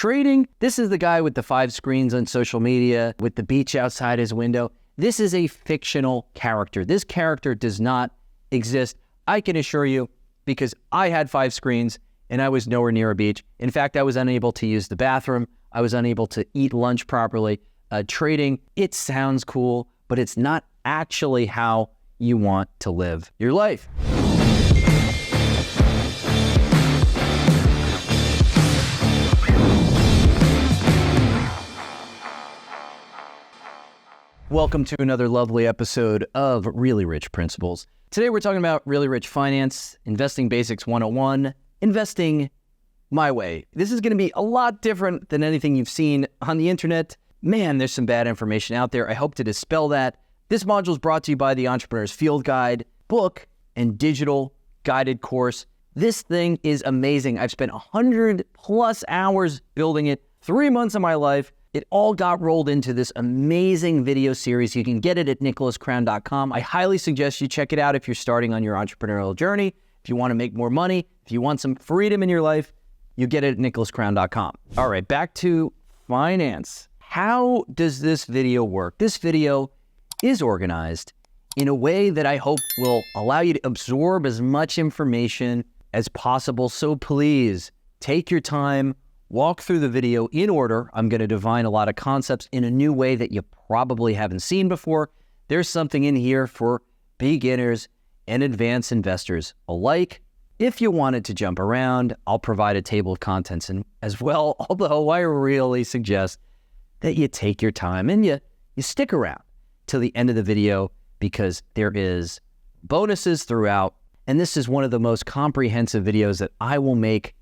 Trading, this is the guy with the 5 screens on social media, with the beach outside his window. This is a fictional character. This character does not exist, I can assure you, because I had 5 screens and I was nowhere near a beach. In fact, I was unable to use the bathroom. I was unable to eat lunch properly. Trading, it sounds cool, but it's not actually how you want to live your life. Welcome to another lovely episode of Really Rich Principles. Today we're talking about really rich finance, investing basics 101, investing my way. This is going to be a lot different than anything you've seen on the internet. Man, there's some bad information out there. I hope to dispel that. This module is brought to you by the Entrepreneur's Field Guide, book, and digital guided course. This thing is amazing. I've spent 100+ hours building it, 3 months of my life. It all got rolled into this amazing video series. You can get it at nicholascrown.com. I highly suggest you check it out if you're starting on your entrepreneurial journey. If you want to make more money, if you want some freedom in your life, you get it at nicholascrown.com. All right, back to finance. How does this video work? This video is organized in a way that I hope will allow you to absorb as much information as possible. So please take your time. Walk through the video in order. I'm going to define a lot of concepts in a new way that you probably haven't seen before. There's something in here for beginners and advanced investors alike. If you wanted to jump around, I'll provide a table of contents and as well, although I really suggest that you take your time and you stick around till the end of the video because there is bonuses throughout. And this is one of the most comprehensive videos that I will make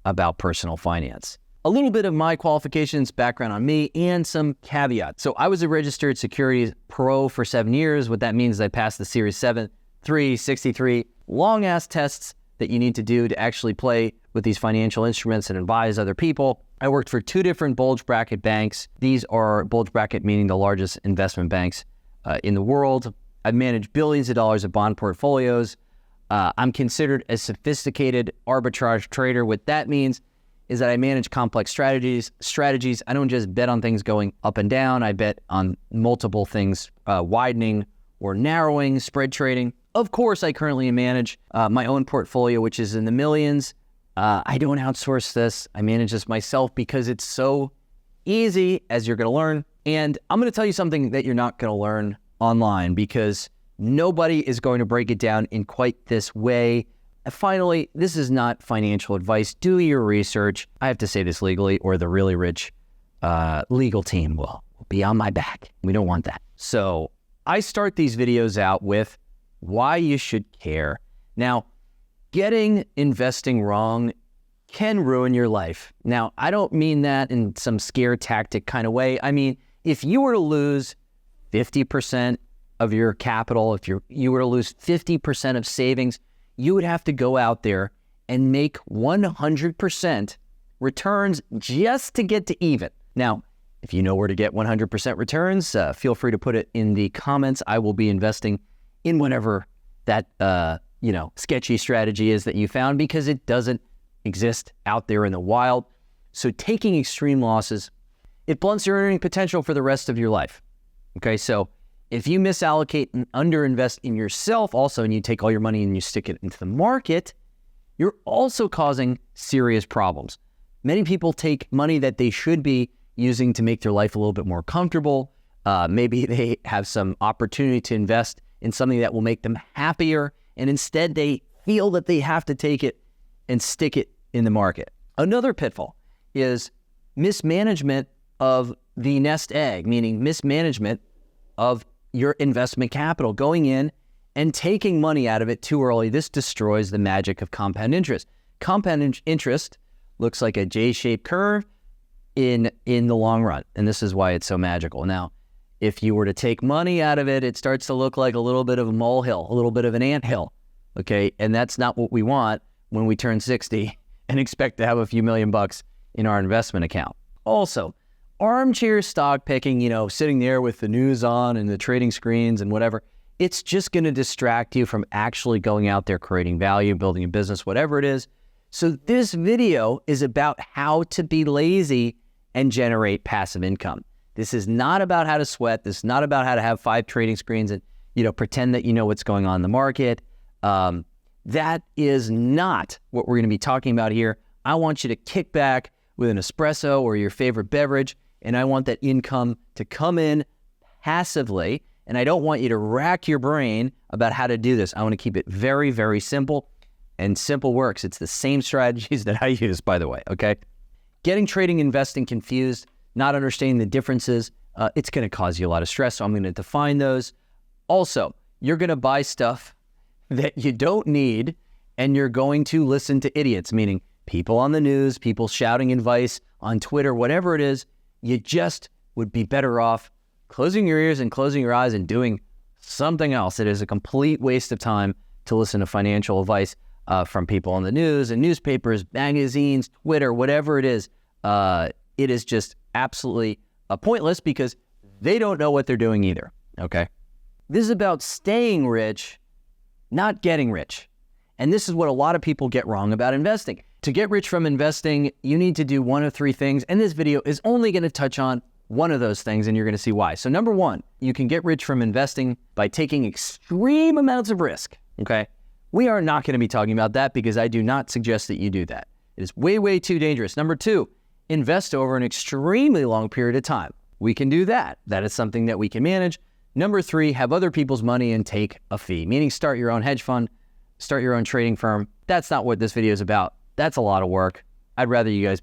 about personal finance. A little bit of my qualifications, background on me, and some caveats. So I was a registered securities pro for 7 years. What that means is I passed the Series 7, 3, 63, long-ass tests that you need to do to actually play with these financial instruments and advise other people. I worked for 2 different bulge bracket banks. These are bulge bracket meaning the largest investment banks in the world. I've managed billions of dollars of bond portfolios. I'm considered a sophisticated arbitrage trader. What that means is that I manage complex strategies. I don't just bet on things going up and down. I bet on multiple things, widening or narrowing, spread trading. Of course, I currently manage my own portfolio, which is in the millions. I don't outsource this. I manage this myself because it's so easy, as you're going to learn. And I'm going to tell you something that you're not going to learn online because nobody is going to break it down in quite this way. Finally, this is not financial advice. Do your research. I have to say this legally or the really rich legal team will be on my back. We don't want that. So I start these videos out with why you should care. Now, getting investing wrong can ruin your life. Now, I don't mean that in some scare tactic kind of way. I mean, if you were to lose 50% of your capital, if you were to lose 50% of savings, you would have to go out there and make 100% returns just to get to even. Now, if you know where to get 100% returns, feel free to put it in the comments. I will be investing in whatever that sketchy strategy is that you found because it doesn't exist out there in the wild. So taking extreme losses, it blunts your earning potential for the rest of your life. Okay, so if you misallocate and underinvest in yourself also, and you take all your money and you stick it into the market, you're also causing serious problems. Many people take money that they should be using to make their life a little bit more comfortable. Maybe they have some opportunity to invest in something that will make them happier, and instead they feel that they have to take it and stick it in the market. Another pitfall is mismanagement of the nest egg, meaning mismanagement of your investment capital, going in and taking money out of it too early. This destroys the magic of compound interest. Compound interest looks like a J-shaped curve in the long run, and this is why it's so magical. Now, if you were to take money out of it, it starts to look like a little bit of a molehill, a little bit of an anthill, okay? And that's not what we want when we turn 60 and expect to have a few $1 million in our investment account. Also, armchair stock picking, sitting there with the news on and the trading screens and whatever, it's just going to distract you from actually going out there, creating value, building a business, whatever it is. So this video is about how to be lazy and generate passive income. This is not about how to sweat. This is not about how to have 5 trading screens and, pretend that you know what's going on in the market. That is not what we're going to be talking about here. I want you to kick back with an espresso or your favorite beverage, and I want that income to come in passively, and I don't want you to rack your brain about how to do this. I want to keep it very, very simple, and simple works. It's the same strategies that I use, by the way, okay? Getting trading and investing confused, not understanding the differences, it's going to cause you a lot of stress, so I'm going to define those. Also, you're going to buy stuff that you don't need, and you're going to listen to idiots, meaning people on the news, people shouting advice on Twitter, whatever it is. You just would be better off closing your ears and closing your eyes and doing something else. It is a complete waste of time to listen to financial advice from people on the news and newspapers, magazines, Twitter, whatever it is. It is just absolutely pointless because they don't know what they're doing either, okay? This is about staying rich, not getting rich. And this is what a lot of people get wrong about investing. To get rich from investing, you need to do one of 3 things, and this video is only going to touch on one of those things, and you're going to see why. So number 1, you can get rich from investing by taking extreme amounts of risk, okay? We are not going to be talking about that because I do not suggest that you do that. It is way, way too dangerous. Number 2, invest over an extremely long period of time. We can do that. That is something that we can manage. Number 3, have other people's money and take a fee, meaning start your own hedge fund, start your own trading firm. That's not what this video is about. That's a lot of work. I'd rather you guys,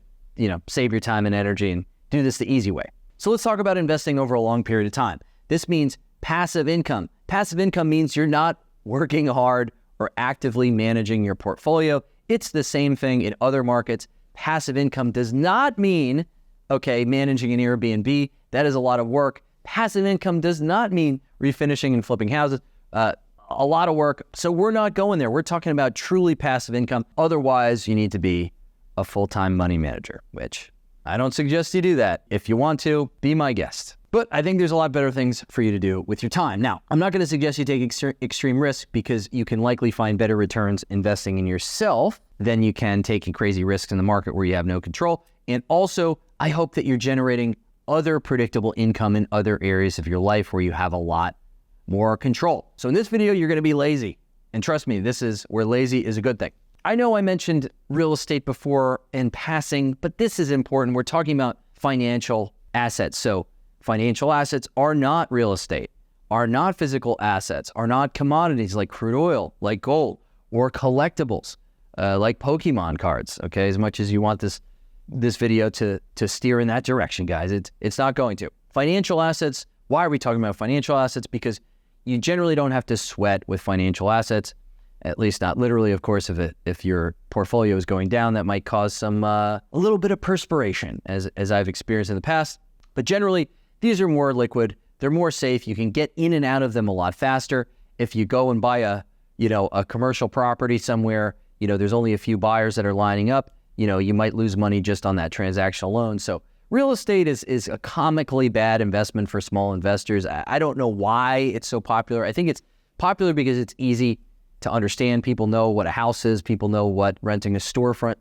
save your time and energy and do this the easy way. So let's talk about investing over a long period of time. This means passive income. Passive income means you're not working hard or actively managing your portfolio. It's the same thing in other markets. Passive income does not mean, managing an Airbnb. That is a lot of work. Passive income does not mean refinishing and flipping houses. A lot of work. So we're not going there. We're talking about truly passive income. Otherwise, you need to be a full-time money manager, which I don't suggest you do that. If you want to, be my guest. But I think there's a lot better things for you to do with your time. Now, I'm not going to suggest you take extreme risk because you can likely find better returns investing in yourself than you can taking crazy risks in the market where you have no control. And also, I hope that you're generating other predictable income in other areas of your life where you have a lot more control. So in this video, you're going to be lazy. And trust me, this is where lazy is a good thing. I know I mentioned real estate before in passing, but this is important. We're talking about financial assets. So financial assets are not real estate, are not physical assets, are not commodities like crude oil, like gold, or collectibles, like Pokemon cards, okay? As much as you want this video to steer in that direction, guys, it's not going to. Financial assets, why are we talking about financial assets? Because you generally don't have to sweat with financial assets, at least not literally, of course. If your portfolio is going down, that might cause some a little bit of perspiration, as I've experienced in the past. But generally, these are more liquid. They're more safe. You can get in and out of them a lot faster. If you go and buy a commercial property somewhere, there's only a few buyers that are lining up. You might lose money just on that transaction alone. So real estate is a comically bad investment for small investors. I don't know why it's so popular. I think it's popular because it's easy to understand. People know what a house is. People know what renting a storefront,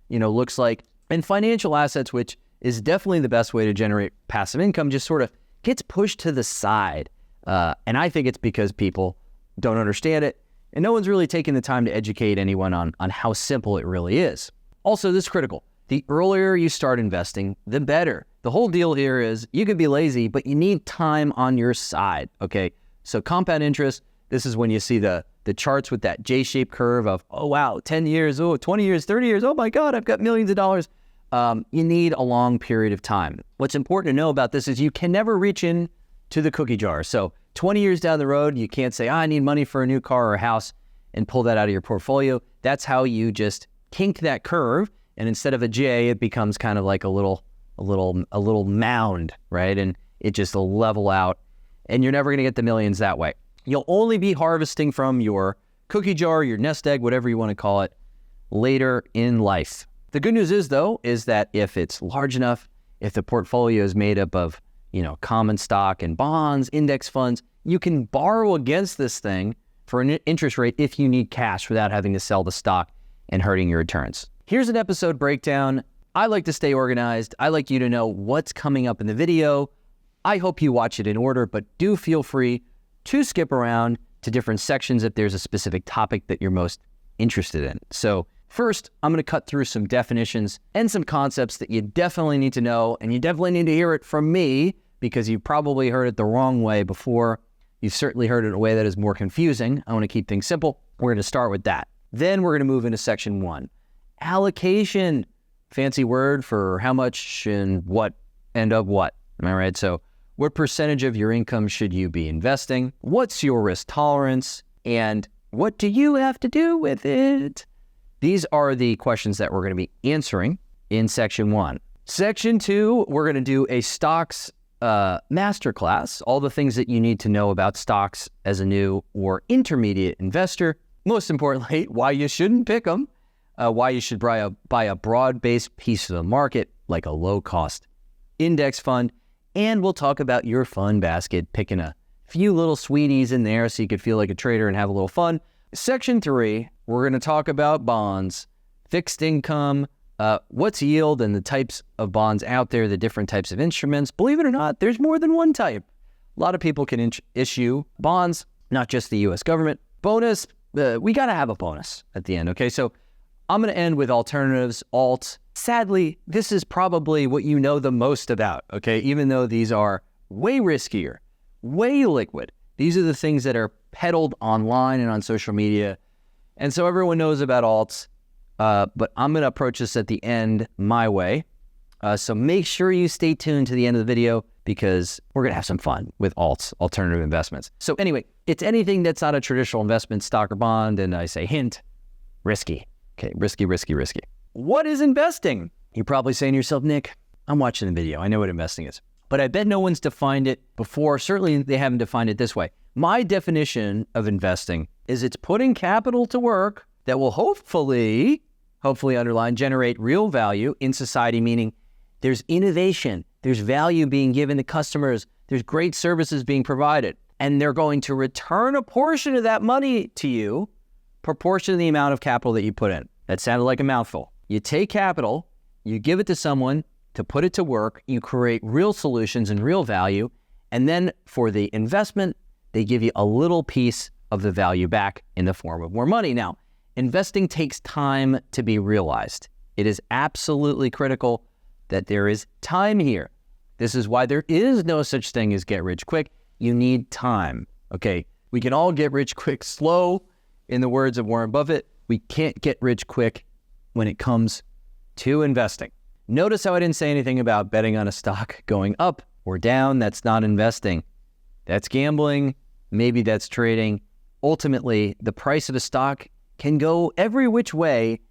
looks like. And financial assets, which is definitely the best way to generate passive income, just sort of gets pushed to the side. And I think it's because people don't understand it. And no one's really taking the time to educate anyone on how simple it really is. Also, this is critical. The earlier you start investing, the better. The whole deal here is you can be lazy, but you need time on your side, okay? So compound interest, this is when you see the charts with that J-shaped curve of, oh, wow, 10 years, oh, 20 years, 30 years, oh, my God, I've got millions of dollars. You need a long period of time. What's important to know about this is you can never reach in to the cookie jar. So 20 years down the road, you can't say, I need money for a new car or a house and pull that out of your portfolio. That's how you just kink that curve. And instead of a J, it becomes kind of like a little mound, right? And it just will level out, and you're never going to get the millions that way. You'll only be harvesting from your cookie jar, your nest egg, whatever you want to call it, later in life. The good news is, though, is that if it's large enough, if the portfolio is made up of, common stock and bonds, index funds, you can borrow against this thing for an interest rate if you need cash without having to sell the stock and hurting your returns. Here's an episode breakdown. I like to stay organized. I like you to know what's coming up in the video. I hope you watch it in order, but do feel free to skip around to different sections if there's a specific topic that you're most interested in. So first, I'm going to cut through some definitions and some concepts that you definitely need to know, and you definitely need to hear it from me because you probably heard it the wrong way before. You've certainly heard it in a way that is more confusing. I want to keep things simple. We're going to start with that. Then we're going to move into section 1. Allocation. Fancy word for how much and what and of what. Am I right? So what percentage of your income should you be investing? What's your risk tolerance? And what do you have to do with it? These are the questions that we're going to be answering in section 1. Section 2, we're going to do a stocks masterclass, all the things that you need to know about stocks as a new or intermediate investor. Most importantly, why you shouldn't pick them. Why you should buy a broad-based piece of the market, like a low-cost index fund. And we'll talk about your fund basket, picking a few little sweeties in there so you could feel like a trader and have a little fun. Section 3, we're going to talk about bonds, fixed income, what's yield and the types of bonds out there, the different types of instruments. Believe it or not, there's more than one type. A lot of people can issue bonds, not just the U.S. government. Bonus, we got to have a bonus at the end, okay? So I'm going to end with alternatives, alts. Sadly, this is probably what you know the most about, okay? Even though these are way riskier, way liquid. These are the things that are peddled online and on social media. And so everyone knows about alts, but I'm going to approach this at the end my way. So make sure you stay tuned to the end of the video because we're going to have some fun with alts, alternative investments. So anyway, it's anything that's not a traditional investment, stock or bond, and I say hint, risky. Okay, risky, risky, risky. What is investing? You're probably saying to yourself, Nick, I'm watching the video. I know what investing is. But I bet no one's defined it before. Certainly they haven't defined it this way. My definition of investing is it's putting capital to work that will hopefully underline, generate real value in society, meaning there's innovation, there's value being given to customers, there's great services being provided, and they're going to return a portion of that money to you proportion to the amount of capital that you put in. That sounded like a mouthful. You take capital, you give it to someone to put it to work, you create real solutions and real value, and then for the investment, they give you a little piece of the value back in the form of more money. Now, investing takes time to be realized. It is absolutely critical that there is time here. This is why there is no such thing as get rich quick. You need time, okay? We can all get rich quick slow. In the words of Warren Buffett, we can't get rich quick when it comes to investing. Notice how I didn't say anything about betting on a stock going up or down. That's not investing. That's gambling. Maybe that's trading. Ultimately, the price of a stock can go every which way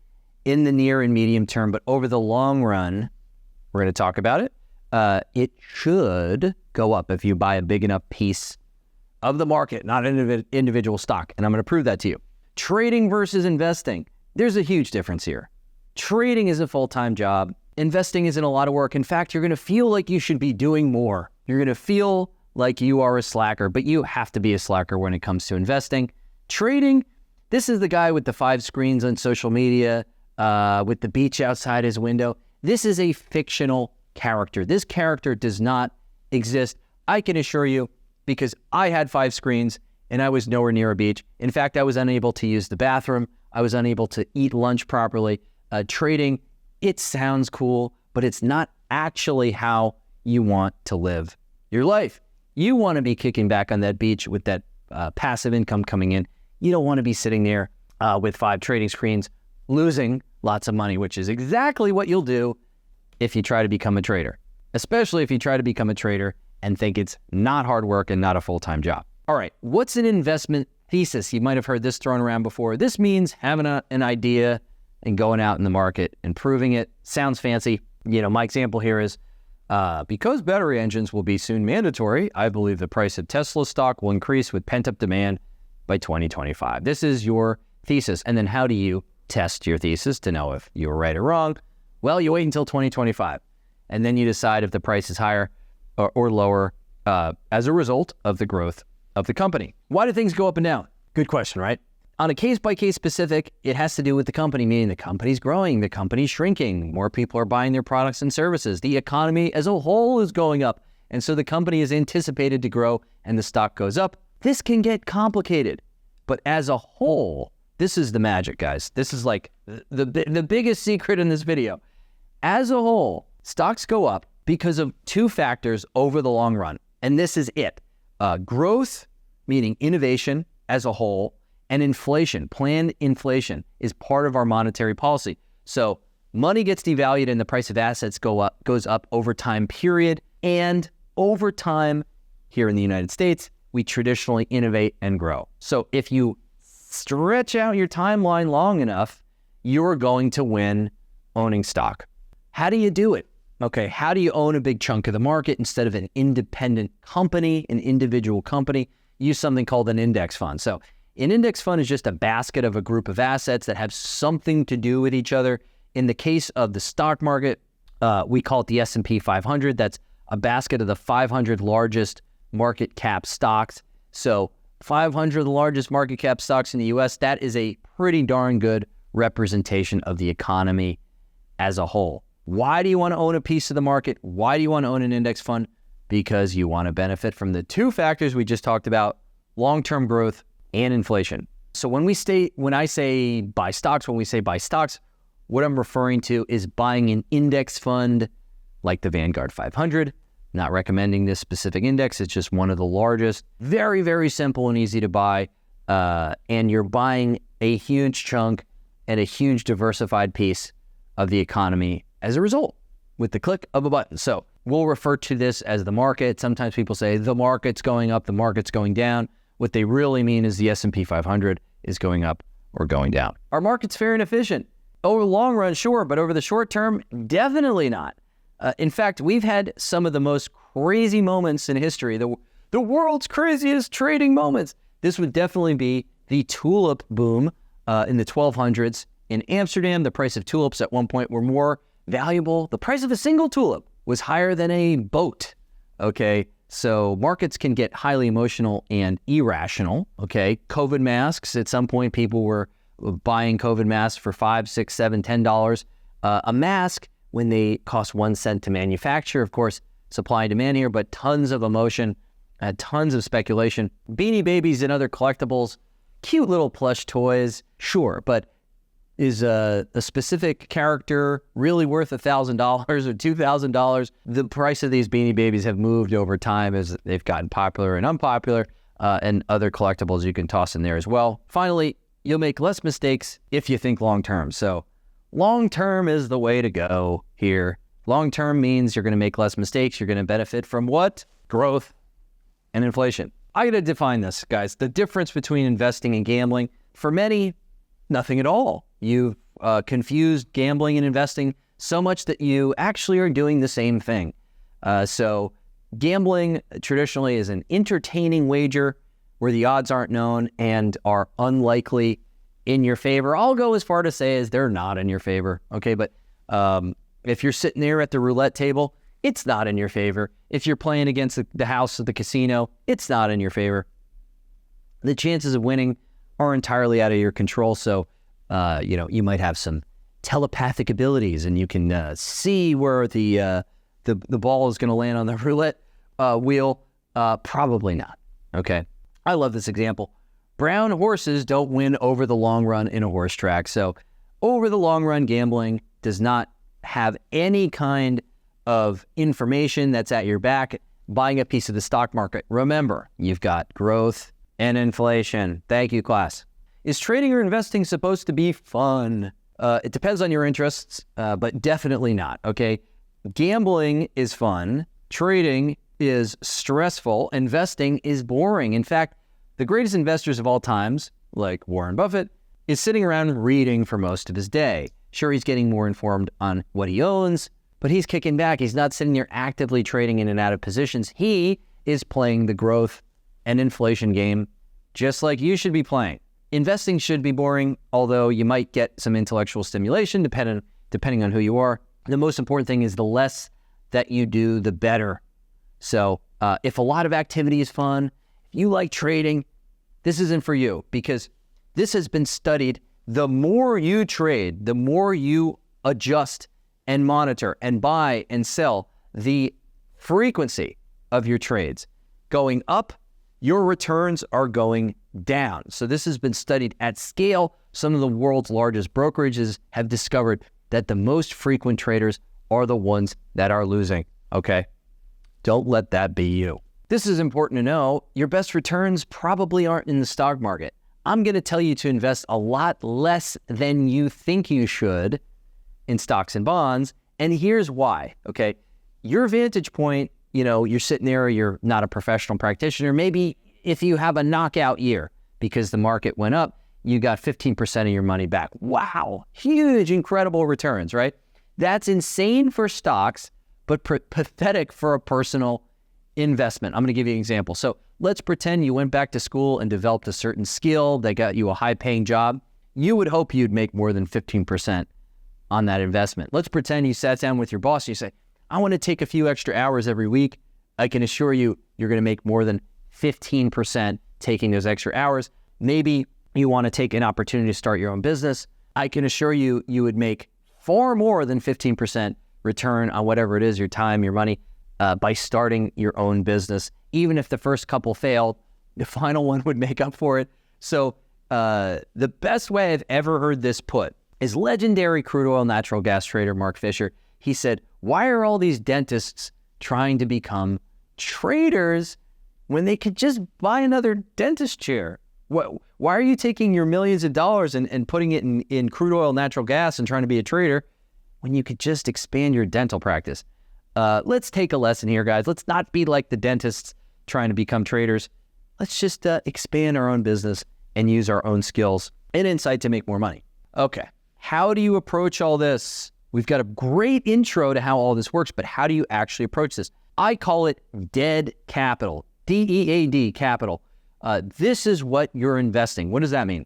in the near and medium term, but over the long run, we're going to talk about it. It should go up if you buy a big enough piece of the market, not an individual stock. And I'm going to prove that to you. Trading versus investing. There's a huge difference here. Trading is a full-time job. Investing isn't a lot of work. In fact, you're going to feel like you should be doing more. You're going to feel like you are a slacker, but you have to be a slacker when it comes to investing. Trading, this is the guy with the 5 screens on social media, with the beach outside his window. This is a fictional character. This character does not exist. I can assure you, because I had 5 screens and I was nowhere near a beach. In fact, I was unable to use the bathroom. I was unable to eat lunch properly. Trading, it sounds cool, but it's not actually how you want to live your life. You want to be kicking back on that beach with that passive income coming in. You don't want to be sitting there with 5 trading screens, losing lots of money, which is exactly what you'll do if you try to become a trader, especially if you try to become a trader and think it's not hard work and not a full-time job. All right, what's an investment thesis? You might have heard this thrown around before. This means having an idea and going out in the market and proving it. Sounds fancy. You know, my example here is, because battery engines will be soon mandatory, I believe the price of Tesla stock will increase with pent-up demand by 2025. This is your thesis. And then how do you test your thesis to know if you were right or wrong? Well, you wait until 2025, and then you decide if the price is higher or lower as a result of the growth of the company. Why do things go up and down? Good question, right? On a case-by-case specific, it has to do with the company, meaning the company's growing, the company's shrinking, more people are buying their products and services, the economy as a whole is going up, and so the company is anticipated to grow and the stock goes up. This can get complicated, but as a whole, this is the magic, guys. This is like the biggest secret in this video. As a whole, stocks go up because of two factors over the long run, and this is it. Growth, meaning innovation as a whole, and inflation, planned inflation, is part of our monetary policy. So money gets devalued and the price of assets goes up over time, period. And over time, here in the United States, we traditionally innovate and grow. So if you stretch out your timeline long enough, you're going to win owning stock. How do you do it? Okay, how do you own a big chunk of the market instead of an independent company, an individual company? Use something called an index fund. So an index fund is just a basket of a group of assets that have something to do with each other. In the case of the stock market, we call it the S&P 500. That's a basket of the 500 largest market cap stocks. So 500 of the largest market cap stocks in the US, that is a pretty darn good representation of the economy as a whole. Why do you want to own a piece of the market? Why do you want to own an index fund? Because you want to benefit from the two factors we just talked about, long-term growth and inflation. So when we say buy stocks, what I'm referring to is buying an index fund like the Vanguard 500. Not recommending this specific index. It's just one of the largest. Very, very simple and easy to buy. And you're buying a huge chunk and a huge diversified piece of the economy as a result with the click of a button. So we'll refer to this as the market. Sometimes people say the market's going up, the market's going down. What they really mean is the S&P 500 is going up or going down. Our market's fair and efficient. Over the long run, sure, but over the short term, definitely not. In fact, we've had some of the most crazy moments in history, the world's craziest trading moments. This would definitely be the tulip boom in the 1200s. In Amsterdam, the price of tulips at one point were more valuable. The price of a single tulip was higher than a boat, okay? So markets can get highly emotional and irrational, okay? COVID masks, at some point people were buying COVID masks for $5, $6, $7, $10. A mask, when they cost 1 cent to manufacture, of course, supply and demand here, but tons of emotion, tons of speculation. Beanie Babies and other collectibles, cute little plush toys, sure, but is a specific character really worth $1,000 or $2,000? The price of these Beanie Babies have moved over time as they've gotten popular and unpopular, and other collectibles you can toss in there as well. Finally, you'll make less mistakes if you think long-term. So long-term is the way to go here. Long-term means you're going to make less mistakes. You're going to benefit from what? Growth and inflation. I got to define this, guys. The difference between investing and gambling, for many, nothing at all. You've confused gambling and investing so much that you actually are doing the same thing. So gambling traditionally is an entertaining wager where the odds aren't known and are unlikely in your favor. I'll go as far to say as they're not in your favor, okay? But if you're sitting there at the roulette table, it's not in your favor. If you're playing against the house at the casino, it's not in your favor. The chances of winning are entirely out of your control. So, you might have some telepathic abilities and you can see where the ball is going to land on the roulette wheel. Probably not. Okay. I love this example. Brown horses don't win over the long run in a horse track. So over the long run, gambling does not have any kind of information that's at your back. Buying a piece of the stock market. Remember, you've got growth and inflation. Thank you, class. Is trading or investing supposed to be fun? It depends on your interests, but definitely not, okay? Gambling is fun. Trading is stressful. Investing is boring. In fact, the greatest investors of all times, like Warren Buffett, is sitting around reading for most of his day. Sure, he's getting more informed on what he owns, but he's kicking back. He's not sitting there actively trading in and out of positions. He is playing the growth and inflation game just like you should be playing. Investing should be boring, although you might get some intellectual stimulation depending on who you are. The most important thing is the less that you do, the better. So if a lot of activity is fun, if you like trading, this isn't for you because This has been studied. The more you trade, the more you adjust and monitor and buy and sell, the frequency of your trades going up, your returns are going down. So this has been studied at scale. Some of the world's largest brokerages have discovered that the most frequent traders are the ones that are losing, okay? Don't let that be you. This is important to know. Your best returns probably aren't in the stock market. I'm going to tell you to invest a lot less than you think you should in stocks and bonds. And here's why, okay? Your vantage point, you're sitting there, you're not a professional practitioner. Maybe if you have a knockout year because the market went up, you got 15% of your money back. Wow, huge, incredible returns, right? That's insane for stocks, but pathetic for a personal investment. I'm going to give you an example. So let's pretend you went back to school and developed a certain skill that got you a high-paying job. You would hope you'd make more than 15% on that investment. Let's pretend you sat down with your boss and you say, I want to take a few extra hours every week. I can assure you, you're going to make more than 15% taking those extra hours. Maybe you want to take an opportunity to start your own business. I can assure you, you would make far more than 15% return on whatever it is, your time, your money, by starting your own business. Even if the first couple failed, the final one would make up for it. So the best way I've ever heard this put is legendary crude oil natural gas trader Mark Fisher. He said, why are all these dentists trying to become traders when they could just buy another dentist chair? Why are you taking your millions of dollars and putting it in crude oil natural gas and trying to be a trader when you could just expand your dental practice? Let's take a lesson here, guys. Let's not be like the dentists trying to become traders. Let's just expand our own business and use our own skills and insight to make more money. Okay, how do you approach all this? We've got a great intro to how all this works, but how do you actually approach this? I call it dead capital, DEAD capital. This is what you're investing. What does that mean?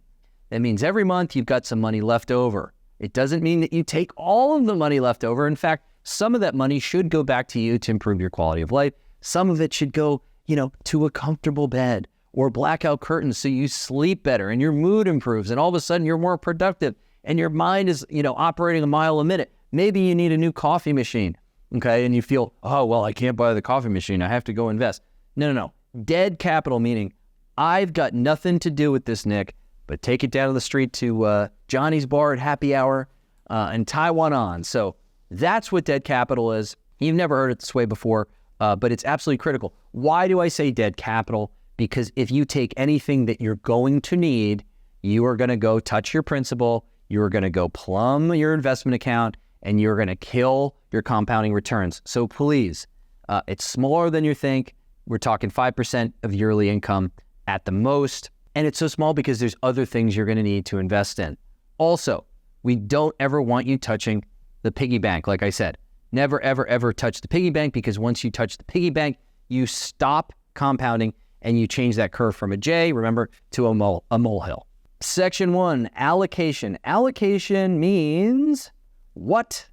That means every month you've got some money left over. It doesn't mean that you take all of the money left over. In fact, some of that money should go back to you to improve your quality of life. Some of it should go, to a comfortable bed or blackout curtains so you sleep better and your mood improves and all of a sudden you're more productive and your mind is, operating a mile a minute. Maybe you need a new coffee machine, okay? And you feel, oh, well, I can't buy the coffee machine. I have to go invest. No. Dead capital, meaning I've got nothing to do with this, Nick, but take it down to the street to Johnny's Bar at happy hour and tie one on. So that's what dead capital is. You've never heard it this way before, but it's absolutely critical. Why do I say dead capital? Because if you take anything that you're going to need, you are going to go touch your principal, you're going to go plumb your investment account, and you're going to kill your compounding returns. So please, it's smaller than you think. We're talking 5% of yearly income at the most. And it's so small because there's other things you're going to need to invest in. Also, we don't ever want you touching the piggy bank. Like I said, never, ever, ever touch the piggy bank, because once you touch the piggy bank, you stop compounding and you change that curve from a J, remember, to a molehill. Section 1, allocation. Allocation means what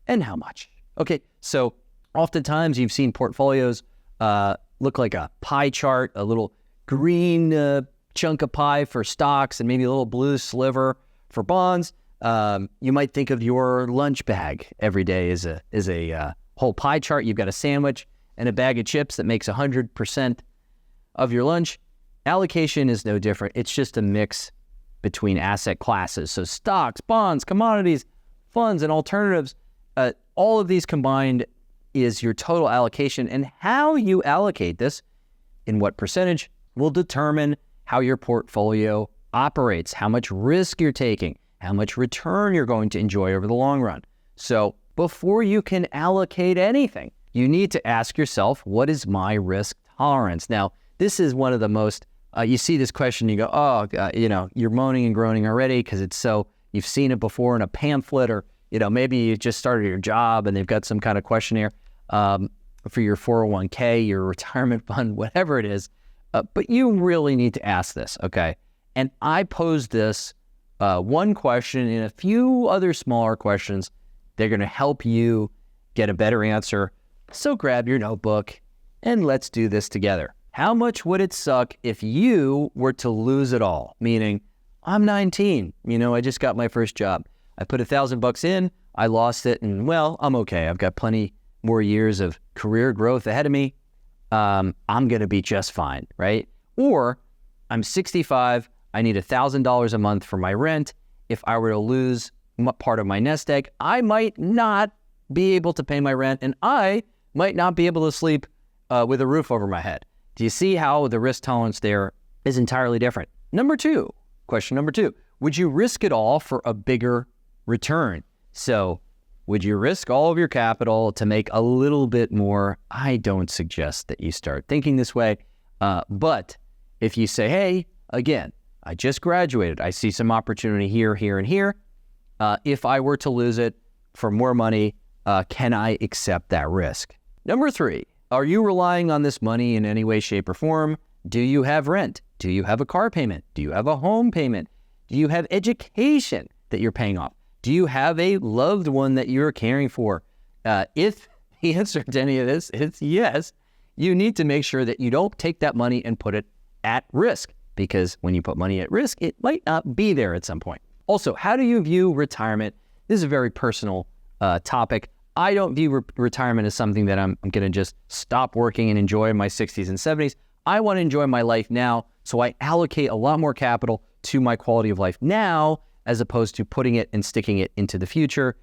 and how much. Okay, so oftentimes you've seen portfolios look like a pie chart, a little green chunk of pie for stocks and maybe a little blue sliver for bonds. You might think of your lunch bag every day as a whole pie chart. You've got a sandwich and a bag of chips that makes 100% of your lunch. Allocation is no different. It's just a mix between asset classes. So stocks, bonds, commodities, funds, and alternatives, all of these combined is your total allocation. And how you allocate this, in what percentage, will determine how your portfolio operates, how much risk you're taking, how much return you're going to enjoy over the long run. So before you can allocate anything, you need to ask yourself, what is my risk tolerance? Now, this is one of the most, you see this question, you go, oh, you're moaning and groaning already because it's so, you've seen it before in a pamphlet, or, maybe you just started your job and they've got some kind of questionnaire for your 401k, your retirement fund, whatever it is. But you really need to ask this, okay? And I posed this one question and a few other smaller questions. They're going to help you get a better answer. So grab your notebook and let's do this together. How much would it suck if you were to lose it all? Meaning I'm 19. I just got my first job. I put $1,000 in, I lost it, and well, I'm okay. I've got plenty more years of career growth ahead of me. I'm going to be just fine, right? Or I'm 65, I need $1,000 a month for my rent. If I were to lose part of my nest egg, I might not be able to pay my rent, and I might not be able to sleep with a roof over my head. Do you see how the risk tolerance there is entirely different? Question number two, would you risk it all for a bigger return? So would you risk all of your capital to make a little bit more? I don't suggest that you start thinking this way. But if you say, hey, again, I just graduated, I see some opportunity here, here, and here. If I were to lose it for more money, can I accept that risk? Number three, are you relying on this money in any way, shape, or form? Do you have rent? Do you have a car payment? Do you have a home payment? Do you have education that you're paying off? Do you have a loved one that you're caring for? If the answer to any of this is yes, you need to make sure that you don't take that money and put it at risk, because when you put money at risk, it might not be there at some point. Also, how do you view retirement? This is a very personal topic. I don't view retirement as something that I'm going to just stop working and enjoy my 60s and 70s. I want to enjoy my life now, so I allocate a lot more capital to my quality of life now, as opposed to putting it and sticking it into the future.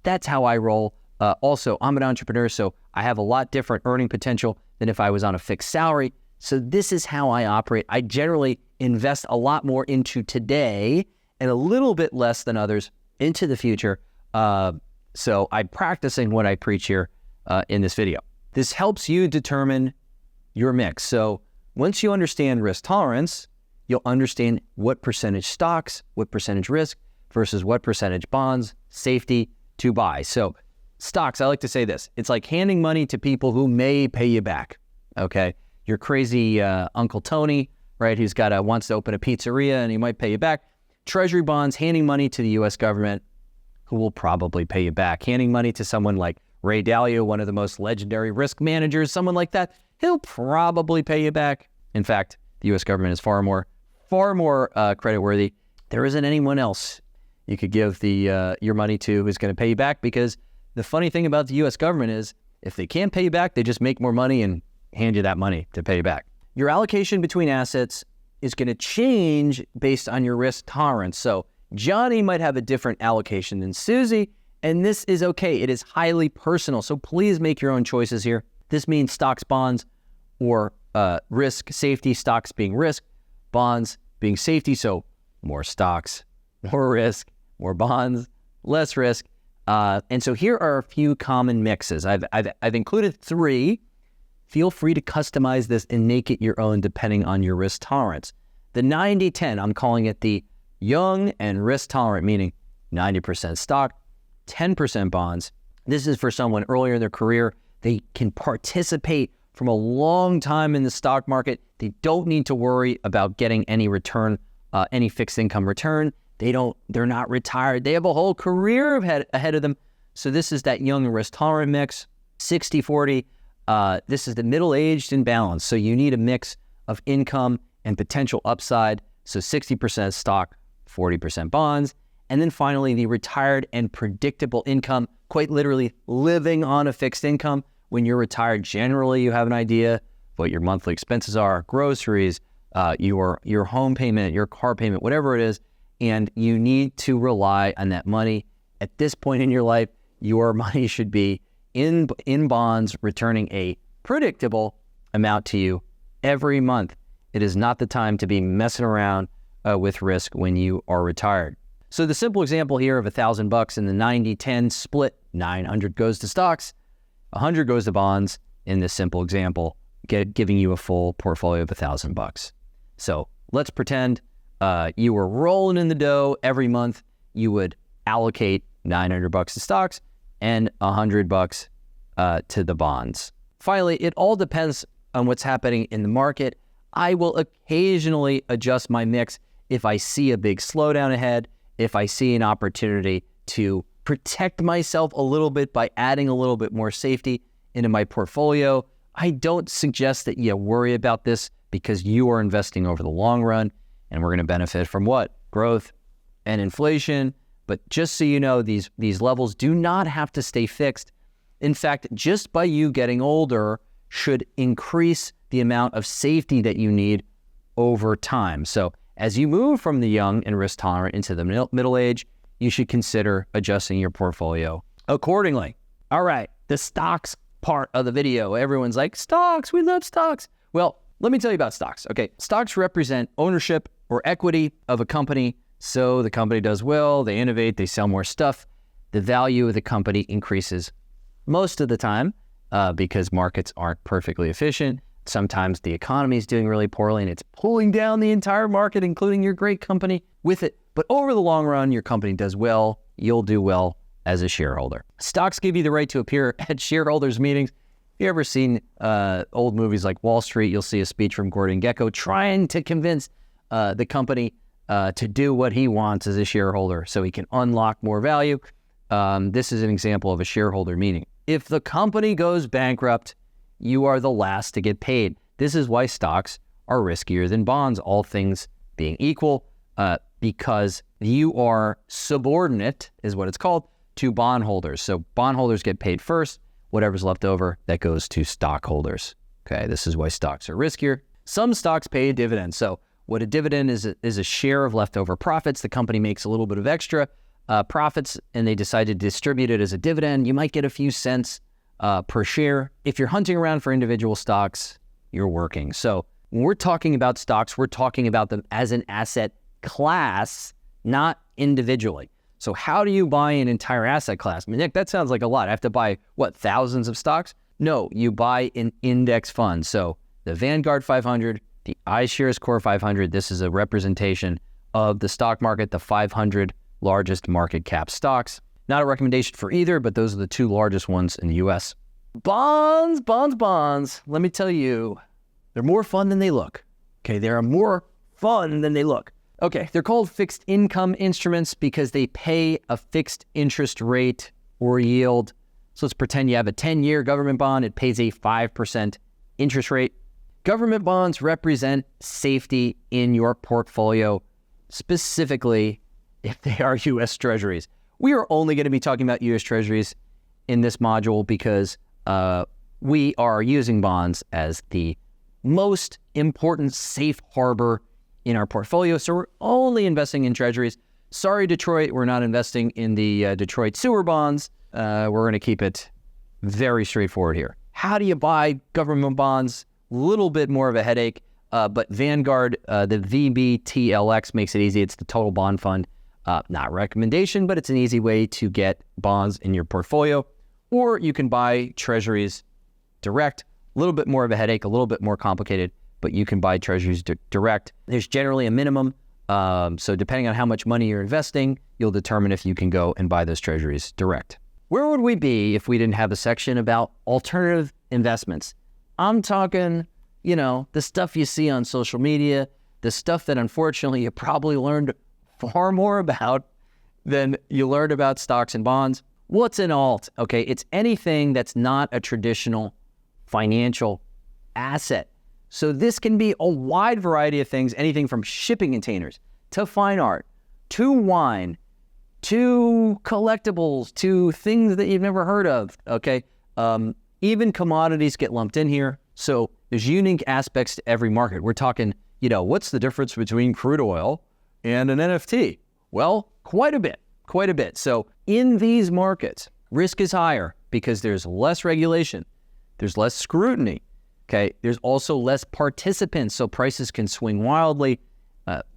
That's how I roll. Also, I'm an entrepreneur, so I have a lot different earning potential than if I was on a fixed salary. So this is how I operate. I generally invest a lot more into today and a little bit less than others into the future. So I'm practicing what I preach here in this video. This helps you determine your mix. So once you understand risk tolerance, you'll understand what percentage stocks, what percentage risk versus what percentage bonds, safety to buy. So stocks, I like to say this, it's like handing money to people who may pay you back, okay? Your crazy Uncle Tony, right, who's wants to open a pizzeria and he might pay you back. Treasury bonds, handing money to the U.S. government, who will probably pay you back. Handing money to someone like Ray Dalio, one of the most legendary risk managers, someone like that, he'll probably pay you back. In fact, the U.S. government is far more creditworthy. There isn't anyone else you could give your money to who's going to pay you back, because the funny thing about the U.S. government is if they can't pay you back, they just make more money and hand you that money to pay you back. Your allocation between assets is going to change based on your risk tolerance. So Johnny might have a different allocation than Susie, and this is okay. It is highly personal. So please make your own choices here. This means stocks, bonds, or risk, safety, stocks being risk, bonds being safety. So more stocks, more risk, more bonds, less risk. And so here are a few common mixes. I've included 3. Feel free to customize this and make it your own depending on your risk tolerance. The 90-10, I'm calling it the young and risk tolerant, meaning 90% stock, 10% bonds. This is for someone earlier in their career. They can participate from a long time in the stock market. They don't need to worry about getting any return, any fixed income return. They're not retired. They have a whole career ahead of them. So this is that young and risk tolerant mix. 60-40, this is the middle-aged and balanced. So you need a mix of income and potential upside. So 60% stock, 40% bonds. And then finally, the retired and predictable income, quite literally living on a fixed income. When you're retired, generally you have an idea of what your monthly expenses are, groceries, your home payment, your car payment, whatever it is, and you need to rely on that money. At this point in your life, your money should be in bonds, returning a predictable amount to you every month. It is not the time to be messing around with risk when you are retired. So the simple example here of $1,000 in the 90-10 split, 900 goes to stocks, 100 goes to bonds in this simple example, giving you a full portfolio of $1,000. So let's pretend you were rolling in the dough every month. You would allocate $900 to stocks and $100 to the bonds. Finally, it all depends on what's happening in the market. I will occasionally adjust my mix if I see a big slowdown ahead, if I see an opportunity to protect myself a little bit by adding a little bit more safety into my portfolio. I don't suggest that you worry about this because you are investing over the long run, and we're going to benefit from what? growth and inflation. But just so you know, these levels do not have to stay fixed. In fact, just by you getting older should increase the amount of safety that you need over time. So as you move from the young and risk tolerant into the middle age, you should consider adjusting your portfolio accordingly. All right, the stocks part of the video. Everyone's like, stocks, we love stocks. Well, let me tell you about stocks. Okay, stocks represent ownership or equity of a company. So the company does well, they innovate, they sell more stuff. The value of the company increases most of the time because markets aren't perfectly efficient. Sometimes the economy is doing really poorly and it's pulling down the entire market, including your great company with it. But over the long run, your company does well, you'll do well as a shareholder. Stocks give you the right to appear at shareholders' meetings. If you ever seen old movies like Wall Street, you'll see a speech from Gordon Gekko trying to convince the company to do what he wants as a shareholder so he can unlock more value. This is an example of a shareholder meeting. If the company goes bankrupt, you are the last to get paid. This is why stocks are riskier than bonds, all things being equal, because you are subordinate, is what it's called, to bondholders. So bondholders get paid first. Whatever's left over, that goes to stockholders. Okay, this is why stocks are riskier. Some stocks pay a dividend. So what a dividend is a share of leftover profits. The company makes a little bit of extra profits and they decide to distribute it as a dividend. You might get a few cents per share. If you're hunting around for individual stocks, you're working. So when we're talking about stocks, we're talking about them as an asset class, not individually. So how do you buy an entire asset class? I mean, Nick, that sounds like a lot. I have to buy, what, thousands of stocks? No, you buy an index fund. So the Vanguard 500, the iShares Core 500, this is a representation of the stock market, the 500 largest market cap stocks. Not a recommendation for either, but those are the two largest ones in the US. Bonds. Let me tell you, they're more fun than they look. Okay, they are more fun than they look. Okay, they're called fixed income instruments because they pay a fixed interest rate or yield. So let's pretend you have a 10-year government bond. It pays a 5% interest rate. Government bonds represent safety in your portfolio, specifically if they are U.S. Treasuries. We are only going to be talking about U.S. Treasuries in this module because we are using bonds as the most important safe harbor in our portfolio. So we're only investing in Treasuries. Sorry, Detroit, we're not investing in the Detroit sewer bonds. We're going to keep it very straightforward here. How do you buy government bonds? A little bit more of a headache, but Vanguard, the VBTLX makes it easy. It's the total bond fund. Not a recommendation, but it's an easy way to get bonds in your portfolio. Or you can buy Treasuries direct. A little bit more of a headache, a little bit more complicated, but you can buy Treasuries direct. There's generally a minimum. So depending on how much money you're investing, you'll determine if you can go and buy those Treasuries direct. Where would we be if we didn't have a section about alternative investments? I'm talking, the stuff you see on social media, the stuff that unfortunately you probably learned far more about than you learned about stocks and bonds. What's an alt? Okay, it's anything that's not a traditional financial asset. So this can be a wide variety of things, anything from shipping containers to fine art, to wine, to collectibles, to things that you've never heard of, okay? Even commodities get lumped in here. So there's unique aspects to every market. We're talking, what's the difference between crude oil and an NFT? Well, quite a bit. So in these markets, risk is higher because there's less regulation, there's less scrutiny, okay? There's also less participants, so prices can swing wildly.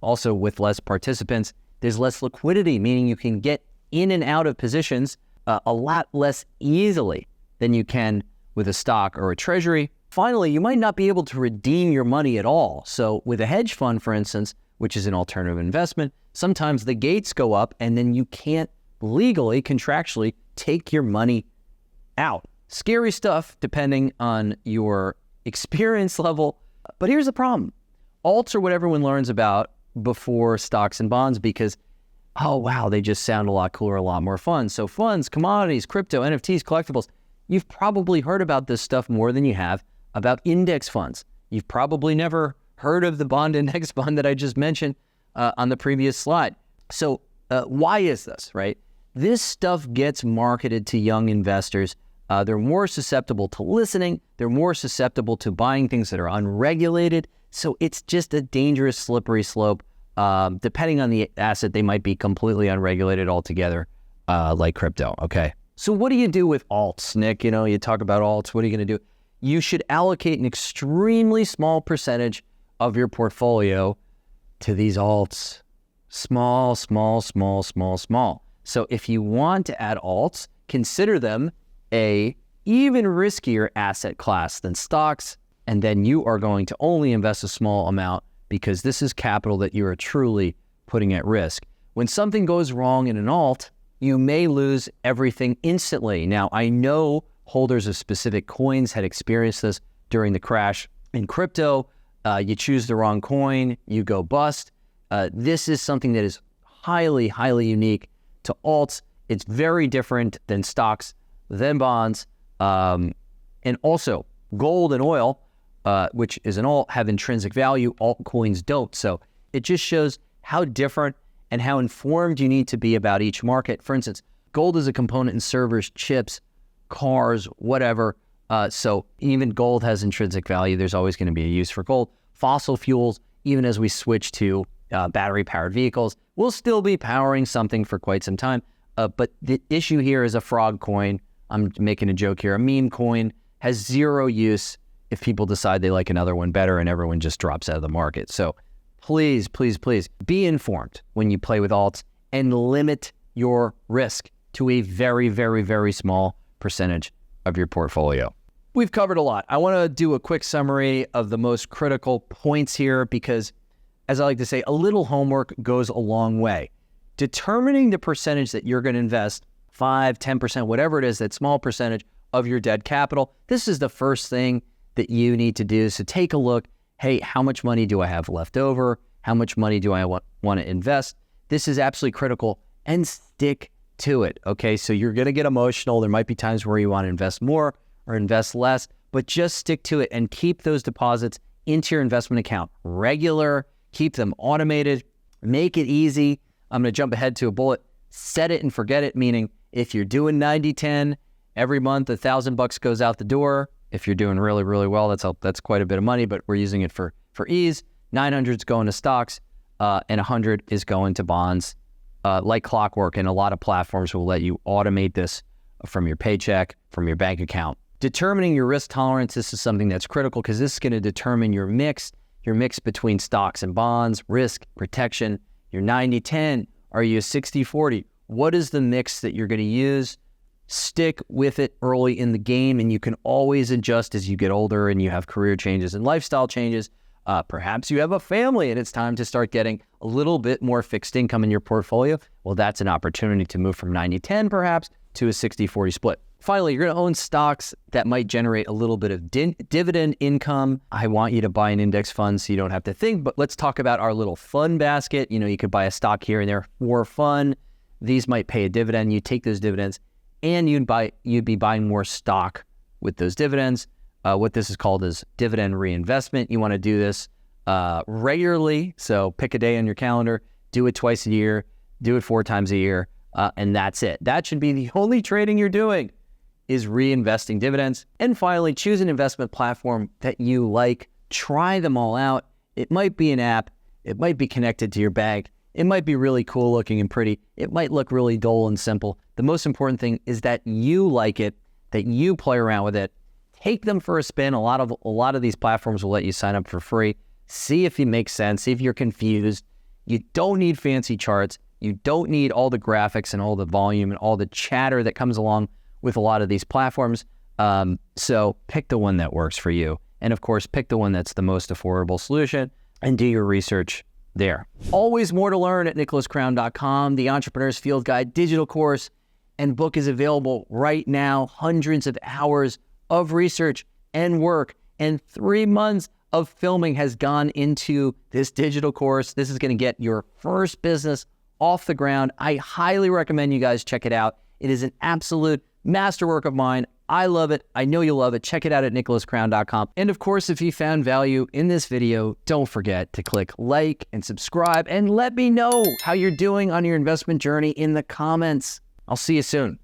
Also with less participants, there's less liquidity, meaning you can get in and out of positions a lot less easily than you can with a stock or a treasury. Finally, you might not be able to redeem your money at all. So with a hedge fund, for instance, which is an alternative investment, sometimes the gates go up and then you can't legally, contractually take your money out. Scary stuff depending on your experience level. But here's the problem. Alts are what everyone learns about before stocks and bonds because, oh wow, they just sound a lot cooler, a lot more fun. So funds, commodities, crypto, NFTs, collectibles, you've probably heard about this stuff more than you have about index funds. You've probably never heard of the bond index fund that I just mentioned. on the previous slide. So why is this, right? This stuff gets marketed to young investors. They're more susceptible to listening. They're more susceptible to buying things that are unregulated. So it's just a dangerous, slippery slope. Depending on the asset, they might be completely unregulated altogether, like crypto, okay? So what do you do with alts, Nick? You know, you talk about alts. What are you going to do? You should allocate an extremely small percentage of your portfolio to these alts. Small, small, small, small, small. So if you want to add alts, consider them a even riskier asset class than stocks, and then you are going to only invest a small amount because this is capital that you are truly putting at risk. When something goes wrong in an alt, you may lose everything instantly. Now, I know holders of specific coins had experienced this during the crash in crypto. You choose the wrong coin, you go bust. This is something that is highly, highly unique to alts. It's very different than stocks, than bonds. And also, gold and oil, which is an alt, have intrinsic value. Altcoins don't. So it just shows how different and how informed you need to be about each market. For instance, gold is a component in servers, chips, cars, whatever. So even gold has intrinsic value. There's always going to be a use for gold. Fossil fuels, even as we switch to battery-powered vehicles, will still be powering something for quite some time. But the issue here is a frog coin. I'm making a joke here. A meme coin has zero use if people decide they like another one better and everyone just drops out of the market. So please, please, please be informed when you play with alts and limit your risk to a very, very, very small percentage of your portfolio. We've covered a lot. I want to do a quick summary of the most critical points here because, as I like to say, a little homework goes a long way. Determining the percentage that you're going to invest, 5, 10%, whatever it is, that small percentage of your dead capital, this is the first thing that you need to do. So take a look. Hey, how much money do I have left over? How much money do I want to invest? This is absolutely critical, and stick to it, okay? So you're going to get emotional. There might be times where you want to invest more or invest less, but just stick to it and keep those deposits into your investment account regular. Keep them automated. Make it easy. I'm going to jump ahead to a bullet. Set it and forget it, meaning if you're doing 90-10, every month $1,000 goes out the door. If you're doing really, really well, that's quite a bit of money, but we're using it for ease. 900 is going to stocks, and 100 is going to bonds, like clockwork. And a lot of platforms will let you automate this from your paycheck, from your bank account. Determining your risk tolerance, this is something that's critical because this is going to determine your mix between stocks and bonds, risk, protection. Your 90-10, are you a 60-40? What is the mix that you're going to use? Stick with it early in the game, and you can always adjust as you get older and you have career changes and lifestyle changes. Perhaps you have a family and it's time to start getting a little bit more fixed income in your portfolio. Well, that's an opportunity to move from 90-10 perhaps to a 60-40 split. Finally, you're going to own stocks that might generate a little bit of dividend income. I want you to buy an index fund so you don't have to think, but let's talk about our little fun basket. You know, you could buy a stock here and there for fun. These might pay a dividend. You take those dividends and you'd be buying more stock with those dividends. What this is called is dividend reinvestment. You want to do this regularly. So pick a day on your calendar, do it twice a year, do it 4 times a year, and that's it. That should be the only trading you're doing, is reinvesting dividends. And finally, choose an investment platform that you like. Try them all out. It might be an app. It might be connected to your bank. It might be really cool looking and pretty. It might look really dull and simple. The most important thing is that you like it, that you play around with it. Take them for a spin. A lot of these platforms will let you sign up for free. See if it makes sense. See if you're confused. You don't need fancy charts. You don't need all the graphics and all the volume and all the chatter that comes along with a lot of these platforms. So pick the one that works for you. And of course, pick the one that's the most affordable solution and do your research there. Always more to learn at nicholascrown.com. The Entrepreneur's Field Guide digital course and book is available right now. Hundreds of hours of research and work and 3 months of filming has gone into this digital course. This is going to get your first business off the ground. I highly recommend you guys check it out. It is an absolute masterwork of mine. I love it. I know you'll love it. Check it out at nicholascrown.com. And of course, if you found value in this video, don't forget to click like and subscribe and let me know how you're doing on your investment journey in the comments. I'll see you soon.